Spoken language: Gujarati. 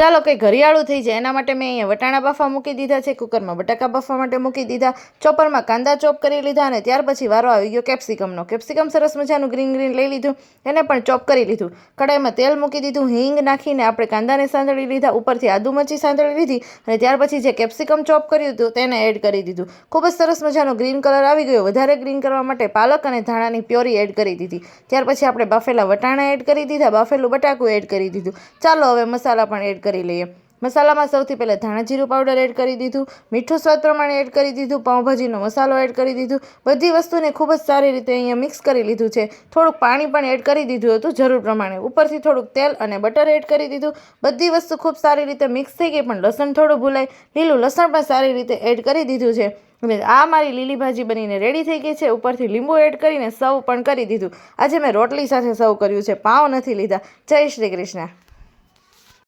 ચાલો કંઈ ઘરિયાળું થઈ જાય એના માટે મેં અહીંયા વટાણા બાફા મૂકી દીધા છે, કુકરમાં બટાકા બાફવા માટે મૂકી દીધા, ચોપરમાં કાંદા ચોપ કરી લીધા અને ત્યાર પછી વારો આવી ગયો કેપ્સિકમનો. કેપ્સિકમ સરસ મજાનું ગ્રીન ગ્રીન લઈ લીધું, એને પણ ચોપ કરી લીધું. કડાઈમાં તેલ મૂકી દીધું, હિંગ નાખીને આપણે કાંદાને સાંતળી લીધા, ઉપરથી આદુ મરચી સાંતળી લીધી અને ત્યાર પછી જે કેપ્સિકમ ચોપ કર્યું હતું તેને એડ કરી દીધું. ખૂબ જ સરસ મજાનો ગ્રીન કલર આવી ગયો. વધારે ગ્રીન કરવા માટે પાલક અને ધાણાની પ્યોરી એડ કરી દીધી. ત્યાર પછી આપણે બાફેલા વટાણા એડ કરી દીધા, બાફેલું બટાકું એડ કરી દીધું. ચાલો હવે મસાલા પણ એડ કરી લઈએ. મસાલામાં સૌથી પહેલાં ધાણા જીરું પાવડર એડ કરી દીધું, મીઠું સ્વાદ પ્રમાણે એડ કરી દીધું, પાઉંભાજીનો મસાલો એડ કરી દીધું. બધી વસ્તુને ખૂબ જ સારી રીતે અહીંયા મિક્સ કરી લીધું છે. થોડુંક પાણી પણ એડ કરી દીધું હતું જરૂર પ્રમાણે. ઉપરથી થોડુંક તેલ અને બટર એડ કરી દીધું. બધી વસ્તુ ખૂબ સારી રીતે મિક્સ થઈ ગઈ, પણ લસણ થોડું ભૂલાય, લીલું લસણ પણ સારી રીતે એડ કરી દીધું છે. અને આ મારી લીલી ભાજી બનીને રેડી થઈ ગઈ છે. ઉપરથી લીંબુ એડ કરીને સર્વ પણ કરી દીધું. આજે મેં રોટલી સાથે સર્વ કર્યું છે, પાઉં નથી લીધા. જય શ્રી કૃષ્ણ.